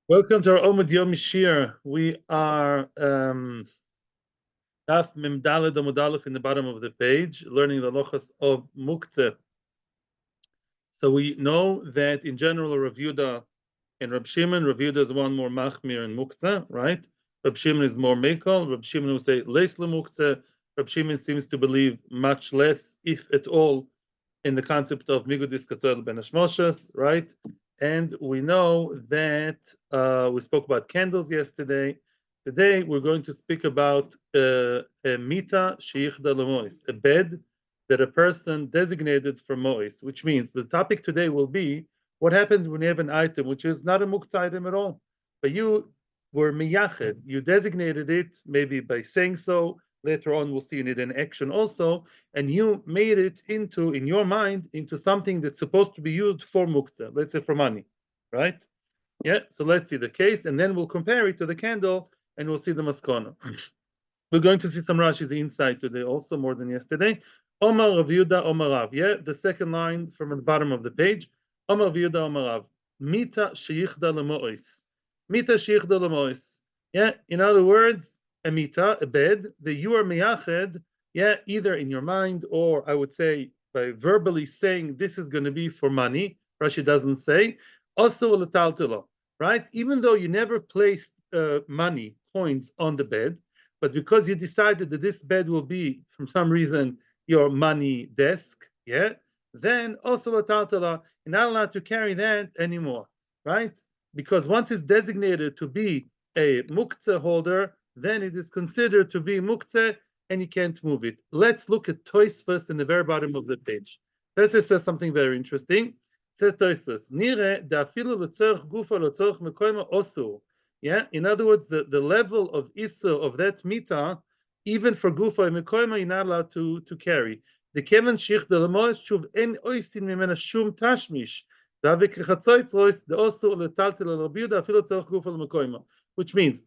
Welcome to our Omid Yom Shir. We are Daf Mem Daled Amud Aleph in the bottom of the page, learning the lochas of Muktzeh. So we know that in general, Rav Yehuda and Rab Shimon, Rav Yehuda is one more machmir in Muktzeh, right? Rab Shimon is more mekel. Rab Shimon would say leis Muktzeh. Rab Shimon seems to believe much less, if at all, in the concept of Migudis Katzol Ben Hashmoshes, right? And we know that we spoke about candles yesterday. Today we're going to speak about a mita sheichda lemois, a bed that a person designated for mois, which means the topic today will be what happens when you have an item which is not a muktzah item at all, but you were miyached, you designated it maybe by saying so. Later on, we'll see it in action also, and you made it into, in your mind, into something that's supposed to be used for muktzah, let's say for money, right? Yeah, so let's see the case, and then we'll compare it to the candle, and we'll see the maskana. We're going to see some Rashi's inside today, also more than yesterday. Omar Rav Yehuda Omar Rav. Yeah, the second line from the bottom of the page. Omar Rav Yehuda Omar Rav. Mita sheyichda lemois. Mita sheyichda lemois. Yeah, in other words, a mita, a bed that you are miyached. Yeah, either in your mind or I would say by verbally saying this is going to be for money. Rashi doesn't say. Also letaltilo, right? Even though you never placed money coins on the bed, but because you decided that this bed will be, from some reason, your money desk, yeah, then also you're not allowed to carry that anymore, right? Because once it's designated to be a muktzeh holder, then it is considered to be muktzeh and you can't move it. Let's look at Tosfos in the very bottom of the page. Tosfos says something very interesting. It says Tosfos, Nire da afilu l'tzorch gufa l'tzorch mekoyma osur. Yeah, in other words, the level of Issa of that mita, even for Gufa and Mekoima, you're not allowed to carry. The Kemen Shich de Lamois Shuv En Oisin Mimena Shum Tashmish. Which means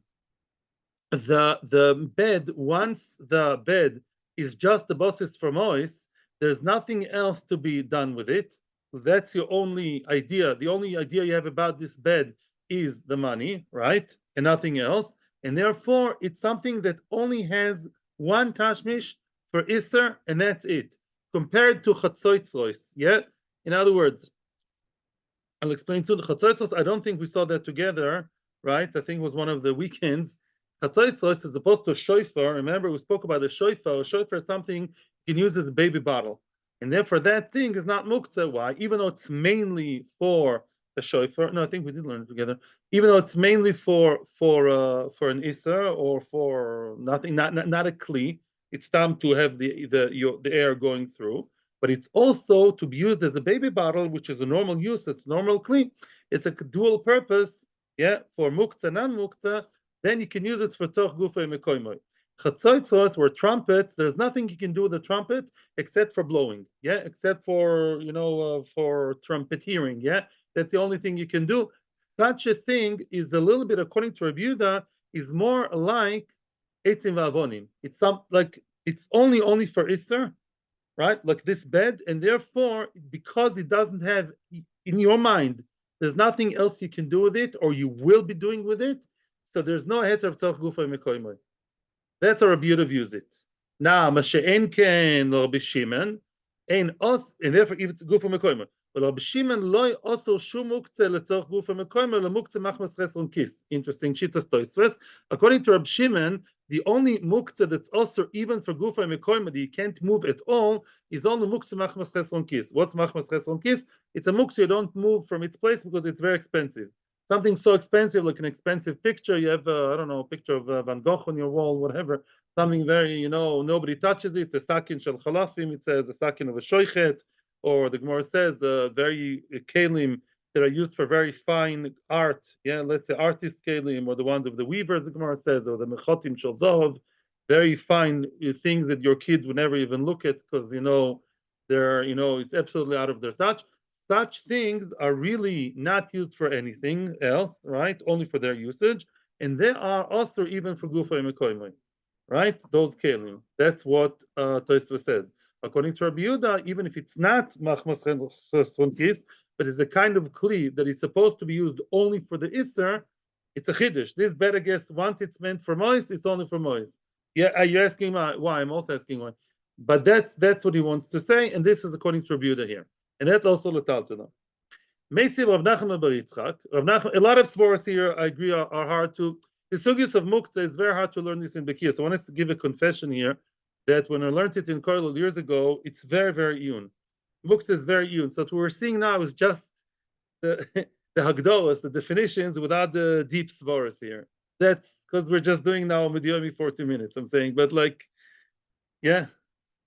the bed, once the bed is just the basis for mois, there's nothing else to be done with it. That's your only idea. The only idea you have about this bed is the money, right? And nothing else. And therefore, it's something that only has one tashmish for Isser, and that's it. Compared to Chatzoitzlois, yeah? In other words, I'll explain to the Chatzoitzlois. I don't think we saw that together, right? I think it was one of the weekends. Chatzoitzlois is opposed to a shofar. Remember, we spoke about a shofar. A shofar is something you can use as a baby bottle. And therefore, that thing is not muktzeh. Why? Even though it's mainly for a shofar. No, I think we did learn it together. Even though it's mainly for an isser or for nothing, not a kli. It's time to have the air going through. But it's also to be used as a baby bottle, which is a normal use. It's normal clean. It's a dual purpose. Yeah, for muktzeh, non-muktzeh. Then you can use it for tzorch gufay mekoimoy. Chatzoitzos were trumpets. There's nothing you can do with the trumpet except for blowing. Yeah, except for for trumpeteering. Yeah, that's the only thing you can do. Such a thing is a little bit, according to Rabbi Yehuda, is more like etzim va'avonim. It's some like it's only for Easter, right? Like this bed, and therefore, because it doesn't have in your mind, there's nothing else you can do with it, or you will be doing with it. So there's no heter of tzarch gufa mekoimoy. That's how Rabbi Yehuda views it. Now, Mashe'en ken Rabbi Shimon, ein os, and therefore if it's gufa mekoimoy. But Rabbi Shimon loy also shum muktzeh letzorch gufa mekoimoy lemuktzeh machmas chesron kis. Interesting shitas Tosfos. According to Rabbi Shimon, the only muktzeh that's also even for gufa mekoimoy that you can't move at all is only muktzeh machmas chesron kis. What's machmas chesron kis? It's a muktzeh you don't move from its place because it's very expensive. Something so expensive, like an expensive picture. You have, I don't know, a picture of Van Gogh on your wall, whatever. Something very, nobody touches it. The sakin shel chalafim, it says, a sakin of a shoichet, or the Gemara says, very kelim that are used for very fine art. Yeah, let's say artist kelim, or the ones of the weavers, the Gemara says, or the mechotim shel zov, very fine things that your kids would never even look at because, they're, it's absolutely out of their touch. Such things are really not used for anything else, right? Only for their usage. And they are also even for Gufa Mekoimoi, right? Those kelim. That's what Tosfos says. According to Rabbi Yehuda, even if it's not Machmas Chonkis, but it's a kind of kli that is supposed to be used only for the Isser, It's a chiddush. This bed, I guess, once it's meant for mois, it's only for mois. Yeah, you're asking why? I'm also asking why. But that's what he wants to say, and this is according to Rabbi Yehuda here, and that's also l'taltana. Meisiv Rav Nachman bar Yitzchak. Rav Nachman, a lot of svaros here, I agree, are hard to. The sugyas of Muktzeh is very hard to learn this in Bekia. So I want us to give a confession here that when I learned it in Koilel years ago, it's very, very iyun. Muktzeh is very iyun. So what we're seeing now is just the the hagdolas, the definitions, without the deep svaros here. That's because we're just doing now Mediomi 40 minutes. I'm saying, but like, yeah.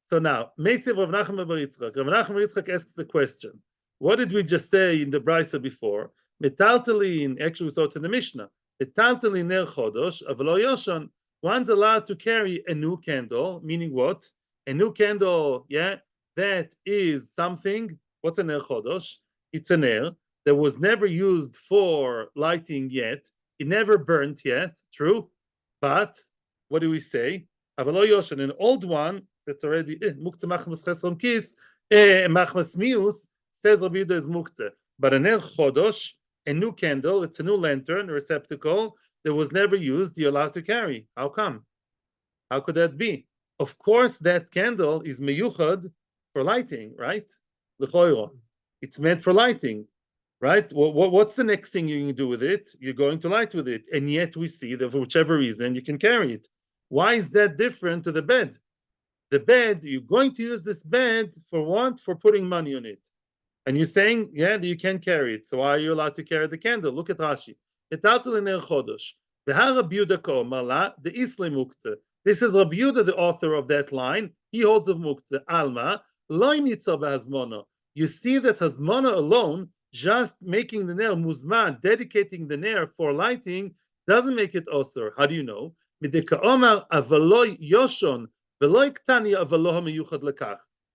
So now, Meisiv Rav Nachman bar Yitzchak. Rav Nachman bar Yitzchak asks the question. What did we just say in the brisa before? Metaltalin, actually we saw it in the Mishnah. Metaltalin ner chodosh, avlo yoshan. One's allowed to carry a new candle, meaning what? A new candle, yeah, that is something. What's a ner chodosh? It's a ner that was never used for lighting yet. It never burnt yet, true? But what do we say? Avlo yoshan, an old one that's already Muktzeh machmas chesron kis, machmas mius, says Rabbi Yehuda is Muktzeh. But a ner chodosh, a new candle, it's a new lantern, a receptacle that was never used, you're allowed to carry. How come? How could that be? Of course, that candle is meyuchad for lighting, right? L'choiro. It's meant for lighting, right? What's the next thing you can do with it? You're going to light with it. And yet we see that for whichever reason, you can carry it. Why is that different to the bed? The bed, you're going to use this bed for what? For putting money on it. And you're saying, yeah, you can carry it. So why are you allowed to carry the candle? Look at Rashi. This is Rabbi Yehuda, the author of that line. He holds of Muktzeh. Alma, you see that Hazmona alone, just making the nail muzman, dedicating the nail for lighting, doesn't make it osur. How do you know?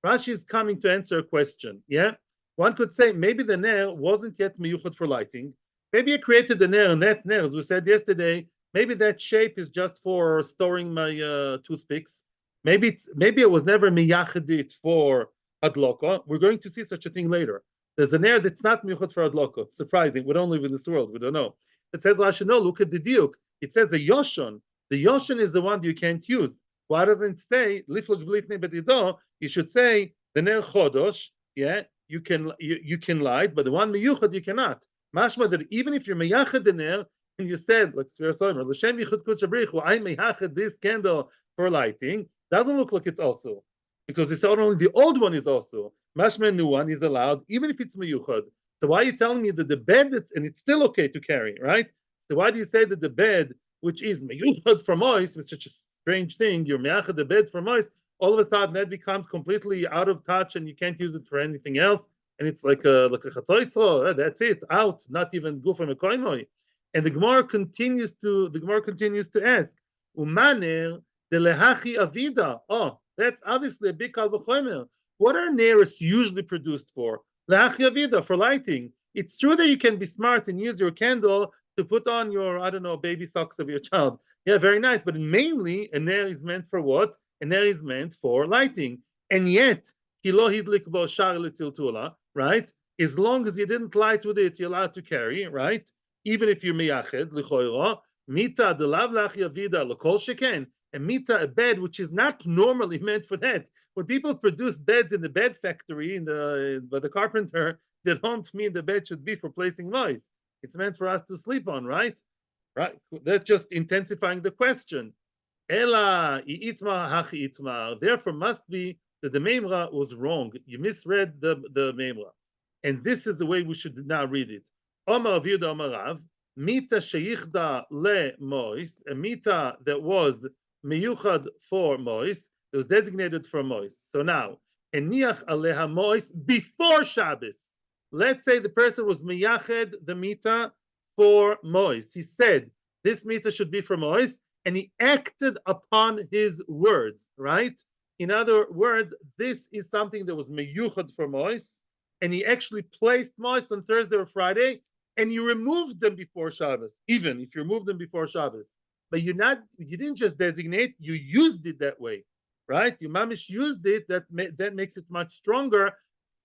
Rashi is coming to answer a question. Yeah, one could say maybe the ner wasn't yet miyuchad for lighting. Maybe I created the ner, and that ner, as we said yesterday, maybe that shape is just for storing my toothpicks. Maybe it was never miyachadit for adloko. We're going to see such a thing later. There's a ner that's not miyuchad for adloko. It's surprising. We don't live in this world. We don't know. It says Rashi, no, look at the diuk. It says the yoshon. The yoshon is the one you can't use. Why doesn't it say liflok v'litnei bedido? You should say the ner chodosh. Yeah, you can light, but the one miyuchad you cannot. Mashma that even if you're meyachad the ner and you said like Sfira Soimer, l'shem yichud kuchabrich, well, I meyachad this candle for lighting, doesn't look like it's also because it's not only the old one is also mashma new one is allowed even if it's meyuchad. So why are you telling me that the bed and it's still okay to carry, right? So why do you say that the bed, which is meyuchad from ois, is such a strange thing, you're meyachad the bed from ois, all of a sudden that becomes completely out of touch and you can't use it for anything else, and it's like a chatzoitzro, that's it, out, not even gufa mekoimoi. And the Gemara continues to ask, umaner de lehachi avida. Oh, that's obviously a big kal v'chomer. What are nearest usually produced for? Lehachi avida, for lighting. It's true that you can be smart and use your candle to put on your, I don't know, baby socks of your child. Yeah, very nice. But mainly, a ner is meant for what? A ner is meant for lighting. And yet, right? As long as you didn't light with it, you're allowed to carry, right? Even if you're miyached, l'choira, mita delav lach yavida l'kol sheken, and mita, a bed which is not normally meant for that. When people produce beds in the bed factory, by the carpenter, they don't mean the bed should be for placing noise. It's meant for us to sleep on, right? Right. That's just intensifying the question. Ela itmar hachi itmar. Therefore, must be that the Meimra was wrong. You misread the Meimra, and this is the way we should now read it. Omar Aviuda Omar Rav, mita sheyichda le mois, a mita that was miyuchad for mois, it was designated for mois. So now, eniach aleha mois before Shabbos. Let's say the person was miyached the mita for mois. He said this mita should be for mois, and he acted upon his words, right? In other words, this is something that was meyuchad for mois, and he actually placed mois on Thursday or Friday, and you removed them before Shabbos, even if you removed them before Shabbos. But you didn't just designate, you used it that way, right? You mamish used it, that makes it much stronger.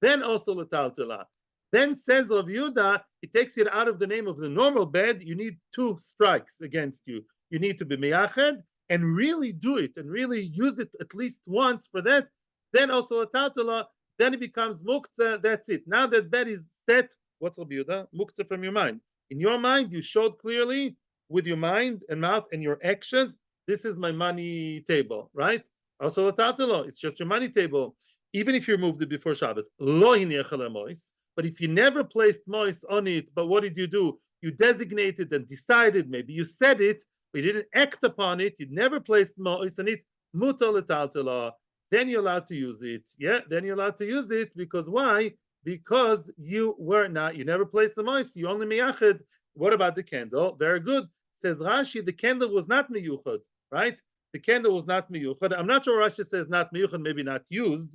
Then also l'taltala. Then says Rav Yehuda, it takes it out of the name of the normal bed. You need 2 strikes against you. You need to be meyached and really do it and really use it at least once for that. Then also a tatala. Then it becomes muktzeh. That's it. Now that bed is set. What's Rav Yehuda? Muktzeh from your mind. In your mind, you showed clearly with your mind and mouth and your actions. This is my money table, right? Also a tatala. It's just your money table. Even if you moved it before Shabbos, lo hiniach. But if you never placed mois on it, but what did you do? You designated and decided, maybe you said it, but you didn't act upon it, you never placed mois on it, mutar letaltela, then you're allowed to use it. Yeah, then you're allowed to use it because why? Because you never placed the mois, you only miyached. What about the candle? Very good. Says Rashi, the candle was not miyuchad, right? The candle was not miyuchad. I'm not sure Rashi says not miyuchad, maybe not used.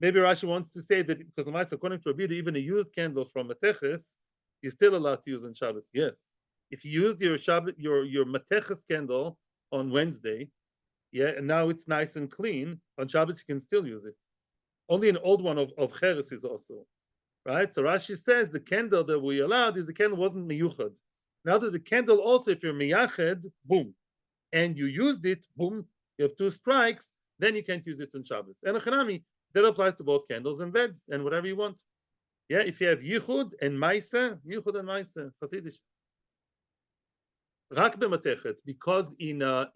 Maybe Rashi wants to say that because according to Rabbi, even a used candle from Mateches, you're still allowed to use on Shabbos. Yes, if you used your Shabbos, your Mateches candle on Wednesday, yeah, and now it's nice and clean on Shabbos, you can still use it. Only an old one of Cheres is also, right? So Rashi says the candle that we allowed is the candle wasn't miyuchad. Now there's a candle also if you're miyached, boom, and you used it, boom, you have 2 strikes, then you can't use it on Shabbos. And Achanami, that applies to both candles and beds and whatever you want. Yeah, if you have yichud and maisa, Hasidish. Rak b'matechet, because in a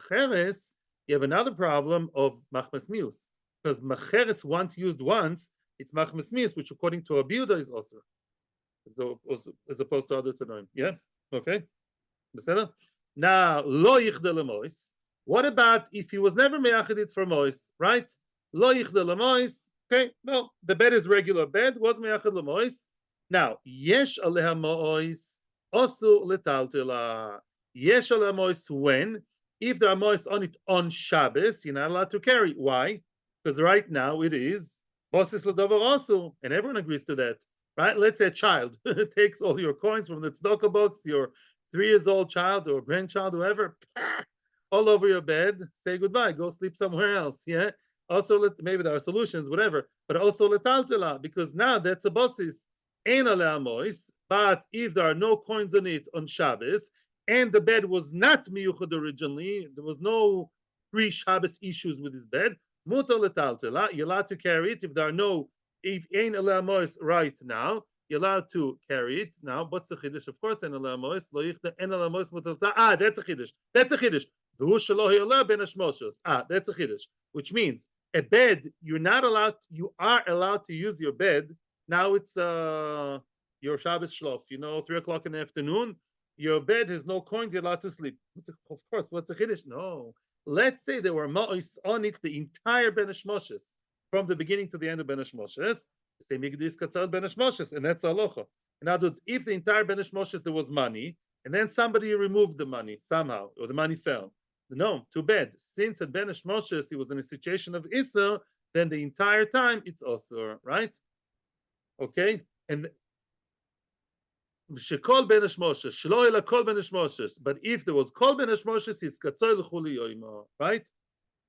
cheres you have another problem of machmas mius, because macheres once used once, it's machmas mius, which according to Rabbi Yehuda is also as opposed to other tanoim. Yeah, okay. Now lo yichda lemois. What about if he was never meyachid for mois, right? Lo yichda lemois. Okay, well, the bed is regular bed, was meyachid lemois. Now, yesh aleha mois, osu letaltila. Yesh aleha mois when? If there are mois on it on Shabbos, you're not allowed to carry. Why? Because right now it is bosis ledover osu, and everyone agrees to that, right? Let's say a child takes all your coins from the tzedakah box, your 3 years old child or grandchild, whoever, all over your bed, say goodbye, go sleep somewhere else. Yeah. Also, maybe there are solutions, whatever, but also letaltela, because now that's a bosis. Ein alea mois, but if there are no coins on it on Shabbos, and the bed was not miyuchad originally, there was no pre-Shabbos issues with his bed, mutar letaltela, you're allowed to carry it if there are no, if ein alea mois right now, you're allowed to carry it. Now, what's the chiddush? Of course, en alea mois, lo yichda en alea mois mutar letaltela. Ah, that's a chiddush. That's a chiddush. Ah, that's a chiddush, which means a bed you are allowed to use your bed. Now it's your Shabbos shlof, 3 o'clock in the afternoon. Your bed has no coins, you're allowed to sleep. Of course, what's the chiddush? No. Let's say there were ma'os on it the entire Ben Hashmoshes, from the beginning to the end of Ben Hashmoshes. Say Migdis Katzal Ben Hashmoshes, and that's halacha. In other words, if the entire Ben Hashmoshes there was money, and then somebody removed the money somehow, or the money fell. No, too bad. Since at Ben Hashmoshes he was in a situation of Issa, then the entire time it's Osur, right? Okay? And Shekol Ben Hashmoshes, Shlo ela kol Ben Hashmoshes. But if there was kol Ben Hashmoshes, it's Katzoy l'chuli yoima, right?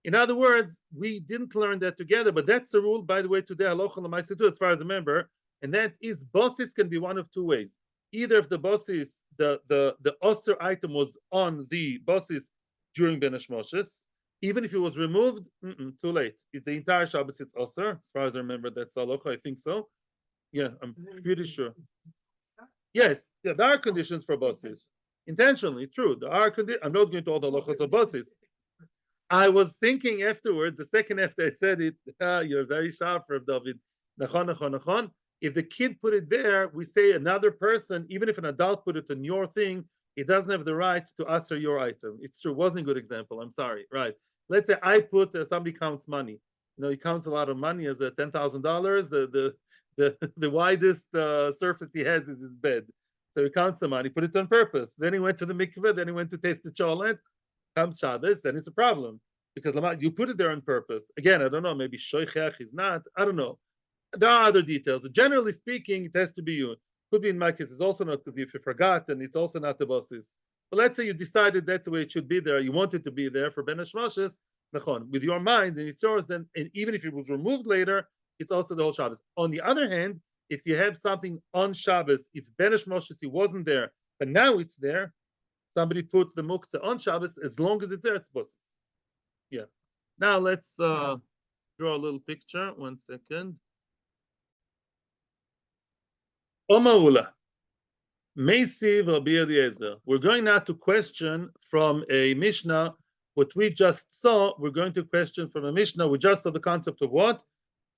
In other words, we didn't learn that together, but that's the rule, by the way, today, halacha l'maaseh too, as far as I remember, and that is bosses can be one of 2 ways. Either if the bosses, the Osir item was on the bosses during Ben Hashmoshes, even if it was removed, too late. It's the entire Shabbos, it's Osir. As far as I remember, that's halacha, I think so. Yeah, I'm pretty sure. Yes, yeah, there are conditions for bosses. Intentionally, true. There are conditions. I'm not going to all the halachot of bosses. I was thinking afterwards, the second after I said it, you're very sharp, Reb David. Nachon, nachon, nachon. If the kid put it there, we say another person, even if an adult put it on your thing, he doesn't have the right to answer your item. It's true. It wasn't a good example. I'm sorry. Right. Let's say I put, somebody counts money. He counts a lot of money as a $10,000. The widest surface he has is his bed. So he counts the money, put it on purpose. Then he went to the mikveh, then he went to taste the chocolate. Comes Shabbos, then it's a problem. Because you put it there on purpose. Again, I don't know, maybe shoichach is not, I don't know. There are other details. Generally speaking, it has to be you. Could be in my case, it's also not because if you forgot, and it's also not the bosses. But let's say you decided that's the way it should be there. You want it to be there for Ben Hashmoshes, with your mind, and it's yours. Then, and even if it was removed later, it's also the whole Shabbos. On the other hand, if you have something on Shabbos, if Benesh Moshe wasn't there, but now it's there, somebody put the Muktzeh on Shabbos, as long as it's there, it's bosses. Yeah. Now let's draw a little picture. 1 second. Omaula. Meisiv Rabbi Eliezer. We're going now to question from a Mishnah what we just saw. We're going to question from a Mishnah. We just saw the concept of what?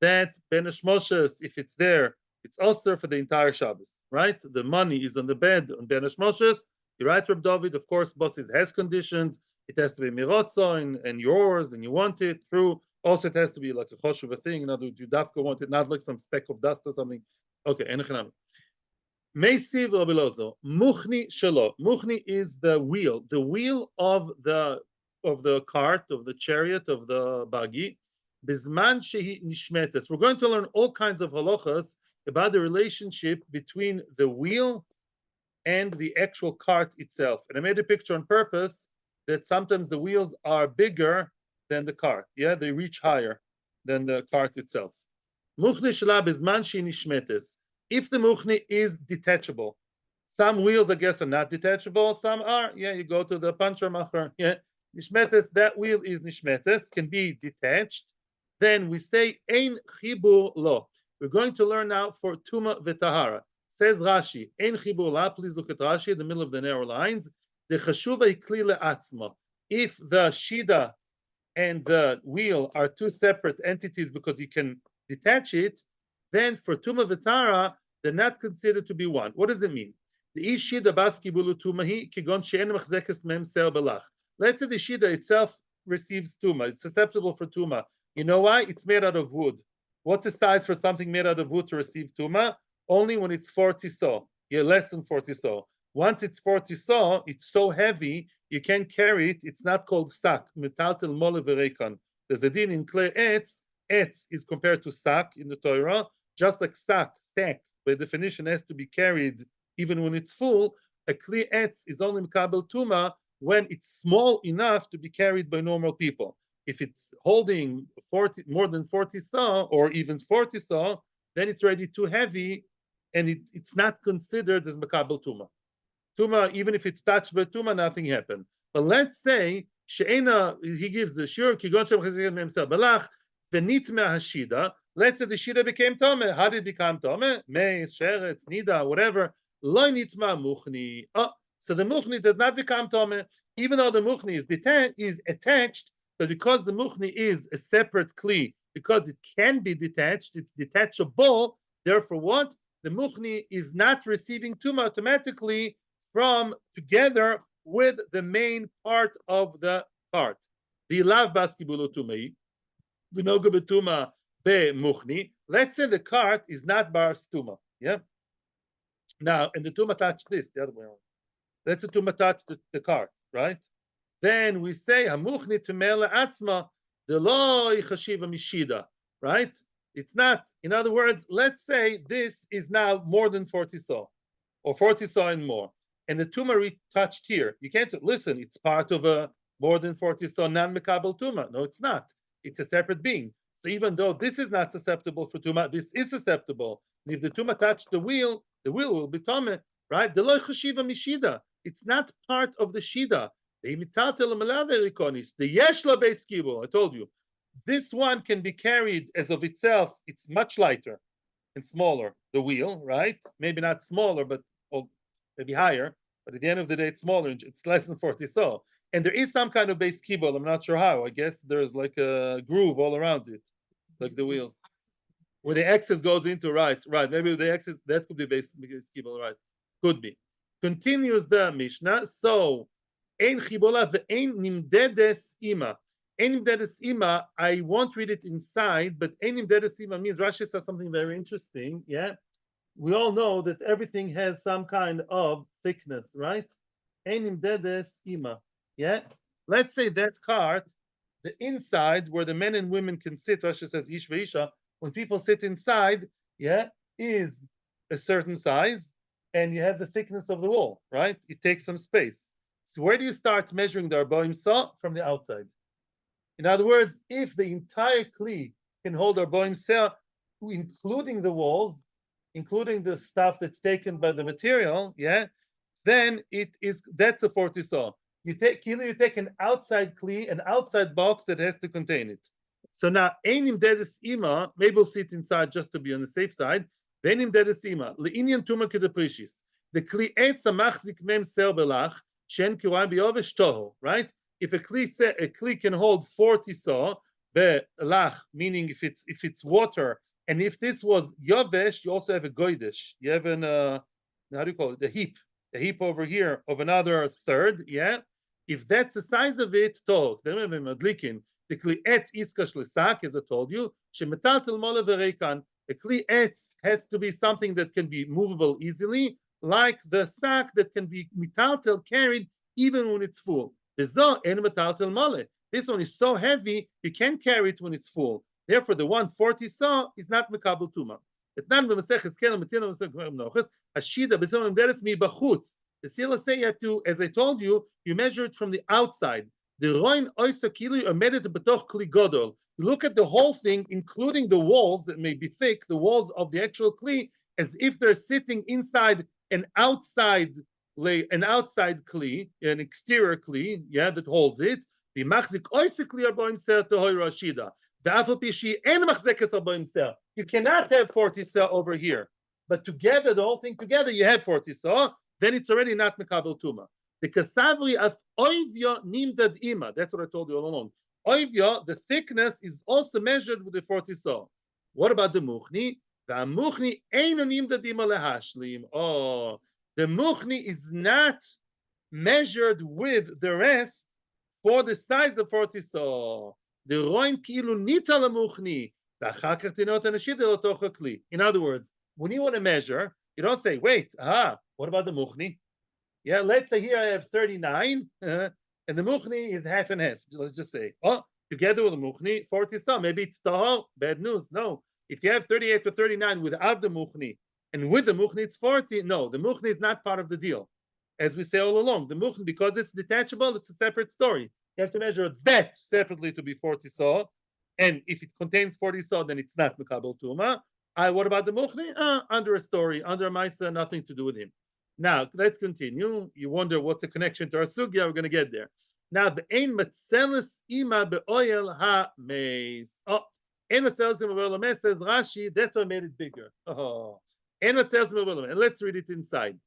That Benesh Moshe, if it's there, it's also for the entire Shabbos, right? The money is on the bed on Benesh Moshe. You're right, Reb David. Of course, bosses has conditions. It has to be mirotzo and yours, and you want it. True. Also, it has to be like a choshuv thing. In other words, you dafka want it, not like some speck of dust or something. Okay, enochanami. Meisiv Rabbi Eliezer. Muchni shelo. Muchni is the wheel of the cart, of the chariot, of the buggy. Bizman shehi nishmetes. We're going to learn all kinds of halachas about the relationship between the wheel and the actual cart itself. And I made a picture on purpose that sometimes the wheels are bigger than the cart. Yeah, they reach higher than the cart itself. Muchni shela bizman shehi nishmetes. If the muchni is detachable, some wheels, I guess, are not detachable, some are. Yeah, you go to the puncher macher. Yeah, nishmetes, that wheel is nishmetes, can be detached. Then we say ein chibur lo. We're going to learn now for tuma v'tahara. Says Rashi, ein chibur la. Please look at Rashi in the middle of the narrow lines. The chashuva ikli le'atzma. If the shida and the wheel are two separate entities because you can detach it, then for tuma v'tahara they're not considered to be one. What does it mean? The ishida bas kibulu tumahi kigon she'en machzekes mem ser belach. Let's say the shida itself receives tuma. It's susceptible for tuma. You know why? It's made out of wood. What's the size for something made out of wood to receive tuma? Only when it's 40 saw. Yeah, less than 40 saw. Once it's 40 saw, it's so heavy you can't carry it. It's not called sak. Metaltel mole verekan. There's a din in clay etz. Etz is compared to sak in the Torah, just like sack. By definition has to be carried even when it's full. A kli etz is only mekabel tuma when it's small enough to be carried by normal people. If it's holding more than 40 saw or even 40 saw, then it's already too heavy, and it's not considered as mekabel tuma. Tuma, even if it's touched by tuma, nothing happened. But let's say she'ena, he gives the shur kigon shem chazir memsa balach v'nitme hashida. Let's say the shida became tome. How did it become tome? Meis, sheretz, nida, whatever. Lo nitma muchni. Oh, so the muchni does not become tome, even though the muchni is attached. But because the muchni is a separate kli, because it can be detached, it's detachable. Therefore, what? The muchni is not receiving tuma automatically from together with the main part of the cart. The lav baskibulu tumei, v'noga betuma bemuchni. Let's say the cart is not bar stuma. Yeah. Now, and the tuma touched this the other way around. Let's say tuma touched the cart, right? Then we say hamuchni tumela atzma the lo chashiva mishida, right? It's not. In other words, let's say this is now more than 40 saw, or 40 saw and more, and the tuma touched here. You can't say, listen, it's part of a more than 40 saw non-mekabel tuma. No, it's not. It's a separate being. So even though this is not susceptible for tuma, this is susceptible. And if the tuma touched the wheel will be tame, right? The lo chashiva mishida. It's not part of the shida. The yeshla beis kibul. I told you, this one can be carried as of itself. It's much lighter and smaller. The wheel, right? Maybe not smaller, but maybe higher. But at the end of the day, it's smaller. It's less than 40 saw. And there is some kind of beis kibul. I'm not sure how. I guess there's like a groove all around it, like the wheels, where the axis goes into. Right. Maybe the axis that could be beis kibul. Right? Could be. Continues the Mishnah. So. Ein chibola ve'ein nimdedes ima. Ein nimdedes ima, I won't read it inside, but ein nimdedes ima means Rashi says something very interesting. Yeah, we all know that everything has some kind of thickness, right? Ein nimdedes ima. Yeah, let's say that cart, the inside where the men and women can sit. Rashi says ish ve'isha. When people sit inside, yeah, is a certain size, and you have the thickness of the wall, right? It takes some space. So where do you start measuring the arboim saw? From the outside. In other words, if the entire kli can hold arboim saw, including the walls, including the stuff that's taken by the material, yeah, then that's a 40 saw. You take an outside kli, an outside box that has to contain it. So now, einim dedes ima, maybe we'll sit inside just to be on the safe side. Venim dedes ima, leinian tuma kedeprishis. The kli etz amachzik mem ser belach, shen kiwai biyovesh toho, right? If a kli can hold 40 saw, belach, meaning if it's water, and if this was yovesh, you also have a goidish. You have an, how do you call it? The heap over here of another third, yeah? If that's the size of it, tov. The kli etz itzkash lesak, as I told you, shemetaltel mole vereikan. The kli etz has to be something that can be movable easily, like the sack that can be metaltel carried even when it's full. This one is so heavy you can't carry it when it's full. Therefore, the 140 saw is not mekabel tuma. The Sila say you have to, as I told you, you measure it from the outside. The roin oisa kili omedet betoch kli godol. You look at the whole thing, including the walls that may be thick, the walls of the actual kli, as if they're sitting inside an outside kli, an exterior kli, yeah, that holds it. The machzik oisa kli arboim ser tohoi rashida. The afal pishi en machzekes arboim ser. You cannot have 40 sa over here, but together, the whole thing together, you have 40 sa. Then it's already not mekabel tuma. The kasavri of oivya nimdad ima. That's what I told you all along. Oivya, the thickness is also measured with the 40 saw. What about the muchni? The muchni eino nimdad ima lehashlim. Oh, the muchni is not measured with the rest for the size of 40 saw. The roin kilu nita lemuchni. In other words, when you want to measure, you don't say, wait, what about the muchni? Yeah, let's say here I have 39, and the muchni is half and half. Let's just say, together with the muchni, 40 saw. Maybe it's tahor. Bad news. No. If you have 38 or 39 without the muchni, and with the muchni it's 40, no, the muchni is not part of the deal. As we say all along, the muchni, because it's detachable, it's a separate story. You have to measure that separately to be 40 saw. And if it contains 40 saw, then it's not mekabel tuma. What about the muchni? Under a story, under a maisa, nothing to do with him. Now, let's continue. You wonder what's the connection to our sugya. We're going to get there. Now, the ein matzelis ima be'oyel ha-meis. Ein matzelis ima be'oyel ha-meis, says Rashi, that's what made it bigger. Ein matzelis ima be'oyel ha-meis. Let's read it inside.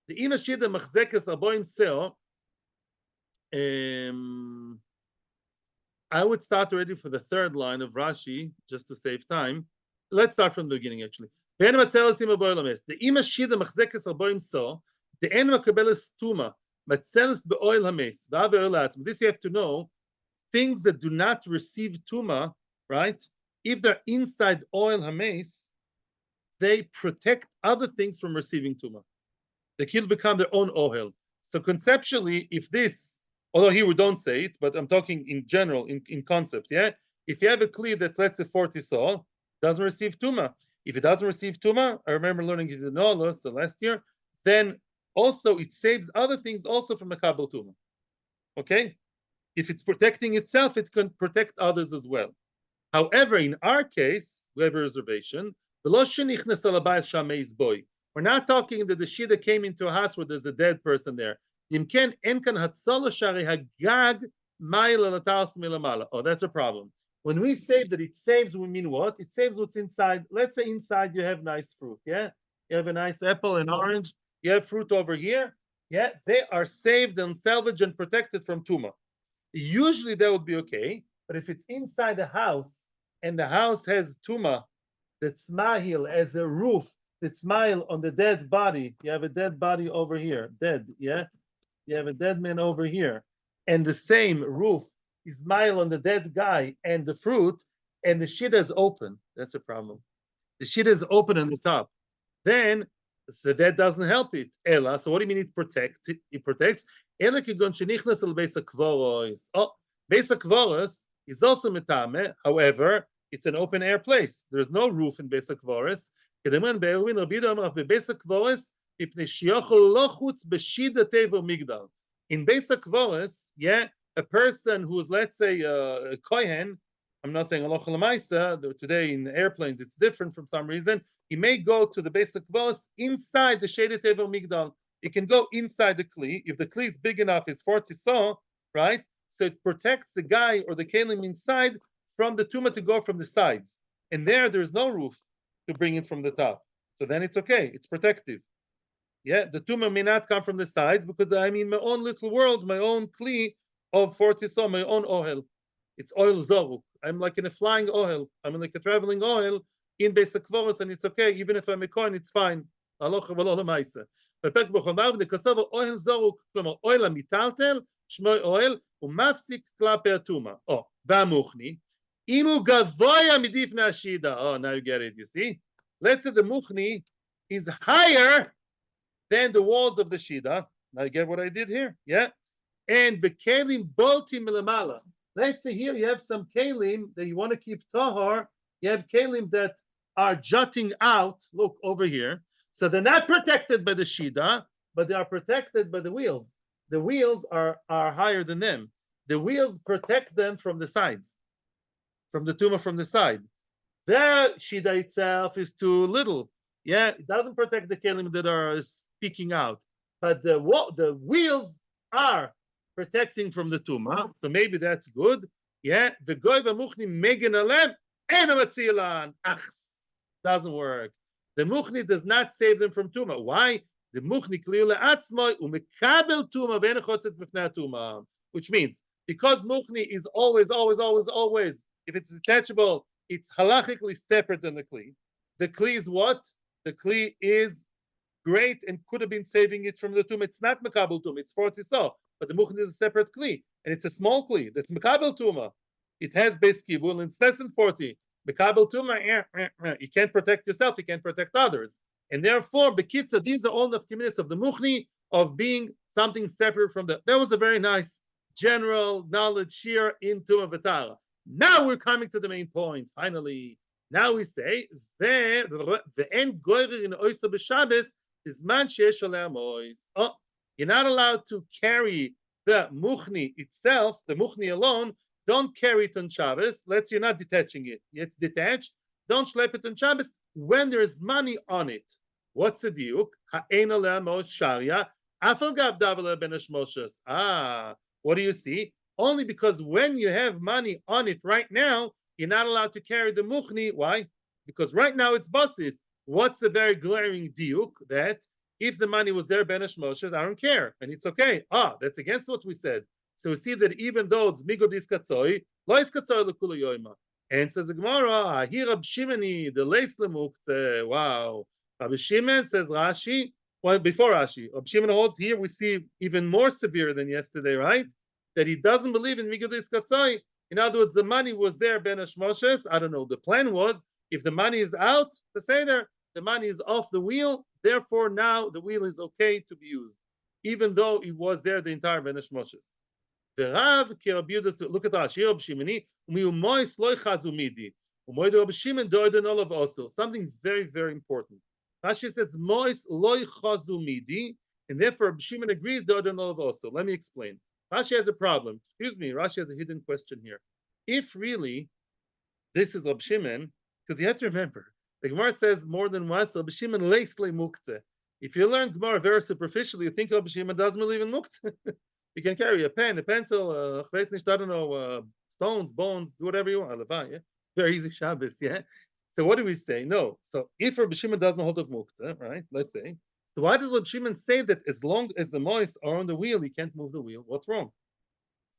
The ima shida machzekes aboim seo. I would start already for the third line of Rashi, just to save time. Let's start from the beginning, actually. The ima shida machzekes aboim so, the ena makabeles tuma, matzelis be'oil hames. This you have to know. Things that do not receive tuma, right? If they're inside oil hames, they protect other things from receiving tuma. They can become their own oil. So conceptually, if this, although here we don't say it, but I'm talking in general, in concept, yeah? If you have a kli that's, let's say, 40 saw, doesn't receive tuma. If it doesn't receive tuma, I remember learning it in Nola, so last year, then also it saves other things also from mekabel tuma. Okay? If it's protecting itself, it can protect others as well. However, in our case, we have a reservation. We're not talking that the shida came into a house where there's a dead person there. Oh, that's a problem. When we say that it saves, we mean what? It saves what's inside. Let's say inside you have nice fruit, yeah? You have a nice apple and orange. You have fruit over here. Yeah, they are saved and salvaged and protected from tuma. Usually that would be okay. But if it's inside the house and the house has tuma, that's mahil as a roof, that's mahil on the dead body. You have a dead body over here, dead, yeah? You have a dead man over here. And the same roof is mahil on the dead guy and the fruit, and the shida is open. That's a problem. The shida is open on the top. Then, so that doesn't help it. Ella, so what do you mean it protects? It protects. Ella kigon shenichnas al beis hakvoros. Oh, beis hakvoros is also metame. However, it's an open air place. There's no roof in beis hakvoros. Kedeman be'elwin rabido amar beis hakvoros ipnei shiochol lo chutz b'shida tevo migdal. In beis hakvoros, yeah, a person who's, let's say, a kohen, I'm not saying halacha l'maisa. Today in airplanes it's different from some reason. He may go to the basic kavos inside the shaded tevel migdal. It can go inside the kli. If the kli is big enough, it's 40 saw, right? So it protects the guy or the kelim inside from the tumah to go from the sides. And there's no roof to bring it from the top. So then it's okay. It's protective. Yeah, the tumor may not come from the sides because I'm in my own little world, my own kli of 40 saw, my own ohel. It's oil zoruk. I'm like in a flying ohel. I'm like a traveling ohel in Beis Kvoros, and it's okay. Even if I'm a coin, it's fine. Aloha v'lo l'maisa. בפרק בחומר וכתוב אוהל זורוק, כלומר אוהל המיטלטל, שמו אוהל, ומפסיק כלפי הטומאה. והמוכני, אם הוא גבוה מדפני השידה. Oh, now you get it, you see? Let's say the muchni is higher than the walls of the shida. Now you get what I did here? Yeah? And the kelim boltim milamala. Let's say here you have some kelim that you want to keep tahar. You have kelim that are jutting out. Look over here. So they're not protected by the shida, but they are protected by the wheels. The wheels are higher than them. The wheels protect them from the sides, from the tumor from the side. The shida itself is too little. Yeah, it doesn't protect the kelim that are speaking out, but the wheels are protecting from the tumah. So maybe that's good. Yeah, the goy v'muchni megan alem and a matzilan. Achs doesn't work. The muchni does not save them from tumah. Why? The muchni clearly atzmoi umekabel tumah v'enechotzet b'fnei tumah, which means because muchni is always, if it's detachable, it's halachically separate than the kli. The kli is what? The kli is great and could have been saving it from the tumah. It's not mekabel tumah. It's 40 saw, but the muchni is a separate kli, and it's a small kli that's mekabel tumah. It has base kibul and it's less than 40. Mekabel tumah, you can't protect yourself, you can't protect others, and therefore bekitza. These are all the communities of the muchni of being something separate from the. That was a very nice general knowledge here in tumah v'tara. Now we're coming to the main point. Finally, now we say ve'en goyrer in oyster b'Shabbos bizman sheyesh alei mois. Oh, you're not allowed to carry the muchni itself, the muchni alone. Don't carry it on Shabbos. Let's say you're not detaching it. It's detached. Don't schlep it on Shabbos when there's money on it. What's the diuk? Ha'ein alei mois sharia afal gav davar ben hashmoshes. What do you see? Only because when you have money on it right now, you're not allowed to carry the muchni. Why? Because right now it's buses. What's the very glaring diuk? That if the money was there, ben hashmoshes, I don't care, and it's okay. That's against what we said. So we see that even though it's migod iskatzoi, lo iskatzoi lekula yoima. And says the Gemara, here Rab Shimoni, the leis lemuktzeh. Wow. Rabbi Shimon says Rashi. Well, before Rashi, Rab Shimon holds here. We see even more severe than yesterday, right? That he doesn't believe in migod iskatzoi. In other words, the money was there, ben hashmoshes. I don't know. The plan was if the money is out, the seder, the money is off the wheel. Therefore, now the wheel is okay to be used, even though it was there the entire ben hashmoshes. Look at Rashi, Rab Shimoni, u'mois lo chazu midi, u'moidu Rab Shimon doiden olav also. Something very, very important. Rashi says mois lo chazu midi, and therefore Rab Shimon agrees doiden olav also. Let me explain. Rashi has a problem. Excuse me, Rashi has a hidden question here. If really this is Rab Shimon, because you have to remember, the Gemara says more than once, Rab Shimon leis le muktzeh. If you learn Gemara very superficially, you think Rab Shimon doesn't believe in muktzeh. You can carry a pen, a pencil, I don't know, stones, bones, do whatever you want. Yeah? Very easy Shabbos, yeah? So what do we say? No. So if Rabbi Shimon doesn't hold of muktzeh, right, let's say, so why does Rabbi Shimon say that as long as the mois are on the wheel, you can't move the wheel? What's wrong?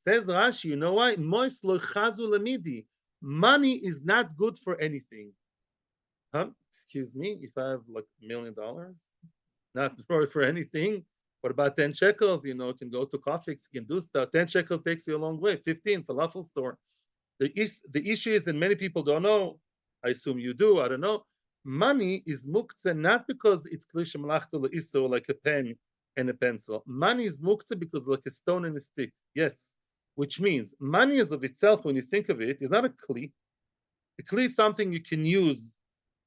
Says Rashi, you know why? Mois lo chazu lamidi. Money is not good for anything. Excuse me, if I have like $1 million, not for anything. What about 10 shekels? You can go to coffee, you can do stuff. 10 shekels takes you a long way. 15, falafel store. The issue is, and many people don't know, I assume you do, I don't know, money is muktzeh not because it's klisha malachta le'iso, like a pen and a pencil. Money is muktzeh because like a stone and a stick. Yes. Which means money is of itself, when you think of it, is not a kli. A kli is something you can use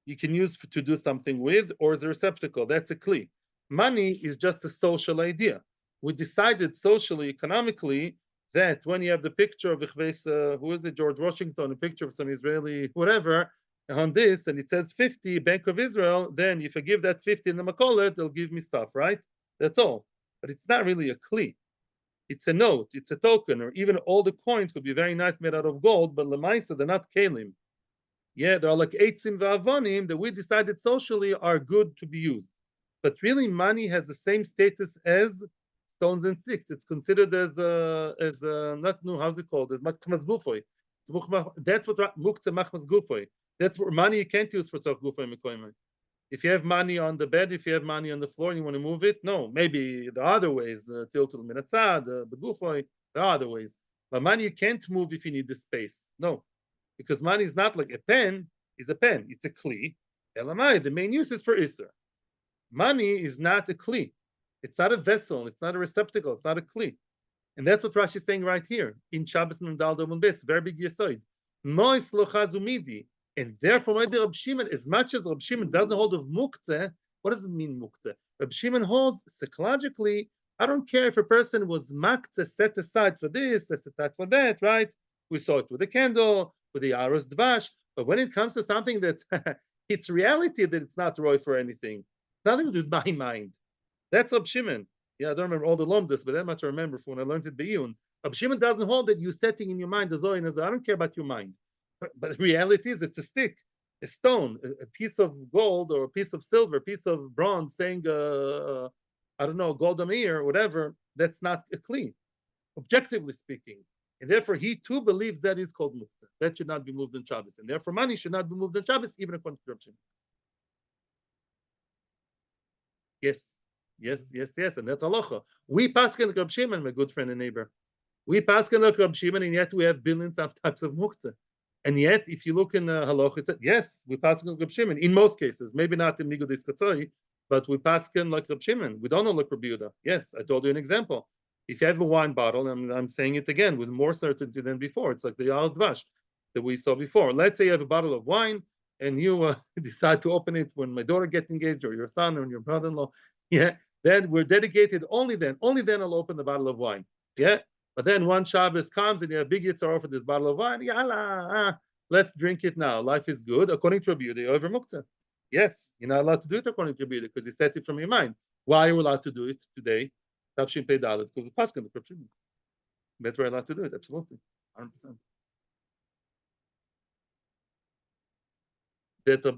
to do something with, or as a receptacle. That's a kli. Money is just a social idea. We decided socially, economically, that when you have the picture of who is it, George Washington, a picture of some Israeli whatever on this, and it says 50 Bank of Israel, then if I give that 50 in the makolet, they'll give me stuff, right? That's all. But it's not really a kli. It's a note, it's a token, or even all the coins could be very nice made out of gold, but lemaisa they're not kelim. Yeah, they're like eitzim va'avonim that we decided socially are good to be used. But really, money has the same status as stones and sticks. It's considered as not no, how's it called? As machmas gufoy. That's what muktzeh machmas gufoy. That's what money you can't use for tzach gufoy mekoyim. If you have money on the bed, if you have money on the floor and you want to move it, no, maybe there are other ways, tiltul minatzad, the gufoy, there are other ways. But money you can't move if you need the space. No, because money is not like a pen, is a pen. It's a kli. Elamai, the main use is for Isser. Money is not a kli. It's not a vessel. It's not a receptacle. It's not a kli. And that's what Rashi is saying right here in Shabbos Nundal Domun Bes, very big yesoid. Mois lochazu midi. And therefore, Reb Shimon, as much as Reb Shimon doesn't hold of Muktzeh, what does it mean Muktzeh? Reb Shimon holds psychologically. I don't care if a person was Muktzeh set aside for this, set aside for that, right? We saw it with the candle, with the Aros Dvash. But when it comes to something that it's reality that it's not Roy for anything, nothing to do with my mind. That's Reb Shimon. Yeah, I don't remember all the lomdas, but that much I remember from when I learned it Be'iyun. Reb Shimon doesn't hold that you setting in your mind the Zohar and I don't care about your mind. But the reality is it's a stick, a stone, a piece of gold or a piece of silver, a piece of bronze saying, I don't know, gold amir or whatever. That's not a kli, objectively speaking. And therefore, he too believes that is called muktzeh. That should not be moved in Shabbos. And therefore, money should not be moved in Shabbos, even according to Reb Shimon. Yes, yes, yes, yes. And that's halacha. We paskin like Reb Shimon, my good friend and neighbor. We paskin like Reb Shimon, and yet we have billions of types of muktzeh. And yet, if you look in halacha, it says, yes, we paskin like Reb Shimon. In most cases, maybe not in Migudis Katzoi, but we paskin like Reb Shimon. We don't know like Reb Yehuda. Yes, I told you an example. If you have a wine bottle, and I'm saying it again with more certainty than before, it's like the Yal Dvash that we saw before. Let's say you have a bottle of wine, and you decide to open it when my daughter gets engaged, or your son, or your brother-in-law. Yeah, then we're dedicated only then. Only then I'll open the bottle of wine. Yeah, but then one Shabbos comes and you have big yitzhar for this bottle of wine. Yalla, let's drink it now. Life is good. According to Rabbi Yehuda, over Muktzeh. Yes, you're not allowed to do it according to Rabbi Yehuda because you set it from your mind. Why are you allowed to do it today? Tavshin Pei Dalet, because the Paskin, the Kripshin. That's where you're allowed to do it, absolutely. 100%. That the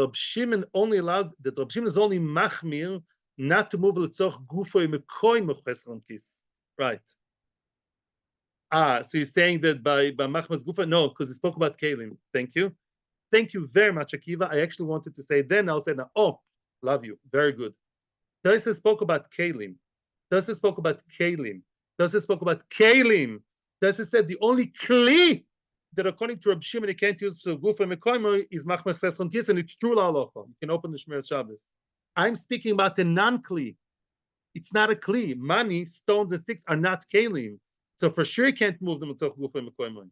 Reb Shimon only allows, that Reb Shimon is only machmir not to move l'tzoch gufo mekoy mechesron kis. Right. So you're saying that by machmas gufa? No, because he spoke about kalim. Thank you. Thank you very much, Akiva. I actually wanted to say then, I'll say now, oh, love you. Very good. Tosis spoke about kalim. Tosis spoke about kalim. Tosis spoke about kalim. Tosis said the only kli that according to Reb Shimon he can't use for gufa mekoymo is machmas chesron kis, and it's true la'alocha. You can open the Shmiras Shabbos. I'm speaking about the non-kli. It's not a kli. Money, stones, and sticks are not kalim. So for sure you can't move them until gufa mekoymo.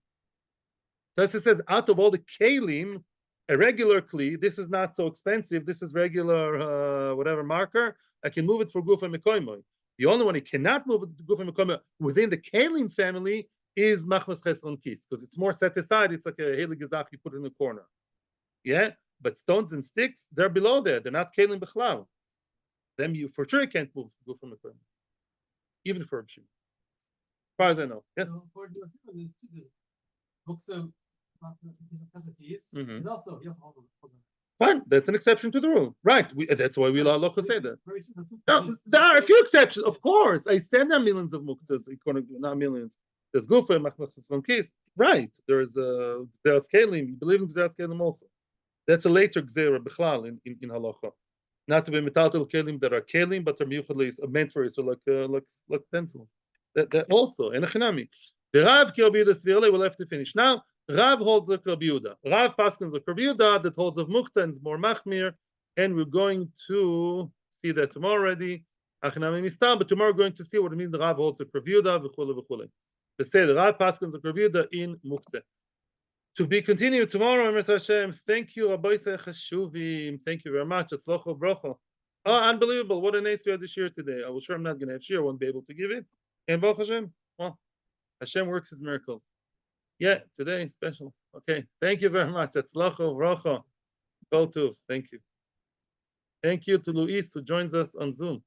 So it says out of all the kalim, a regular kli, this is not so expensive. This is regular whatever marker. I can move it for gufa mekoymo. The only one you cannot move it to gufa mekoymo within the kalim family is machmas chesron kis, because it's more set aside. It's like a heilig gezach you put in the corner. Yeah, but stones and sticks, they're below there. They're not kalim b'chlav. Them you for sure can't move gufa mekoymo, even for Reb Shimon. As far as I know, yes. Mm-hmm. Fine, that's an exception to the rule, right? That's why we locha say that. No, there are a few exceptions, of course. I said there are millions of muktahs, not millions. There's gufa, machmas case, right? There's kalim. You believe in kalim also. That's a later gzera b'chlal in halacha. Not to be metaltal kalim that are kalim, but are miyuchadlis meant for it, so like pencils. That also in a chinami. The Rav Ki Rabbi Yehuda Svirle will have to finish now. Rav holds like Rabbi Yehuda. Rav paskins like Rabbi Yehuda that holds of Muktzeh and is more machmir, and we're going to see that tomorrow already. Achinami mistar, but tomorrow we're going to see what it means. The Rav holds like Rabbi Yehuda v'chule v'chule. They say the Rav paskins like Rabbi Yehuda in Muktzeh. To be continued tomorrow, Emir Hashem. Thank you, Rabbi Chashuvim. Thank you very much. Atzlocho brocho. Oh, unbelievable! What a nice we had this year today. I was sure I'm not going to have shir. I won't be able to give it. And Baruch Hashem. Well. Hashem works His miracles. Yeah, today special. Okay, thank you very much. Atzlacho, Rocha, Kol Tuv. Thank you. Thank you to Luis who joins us on Zoom.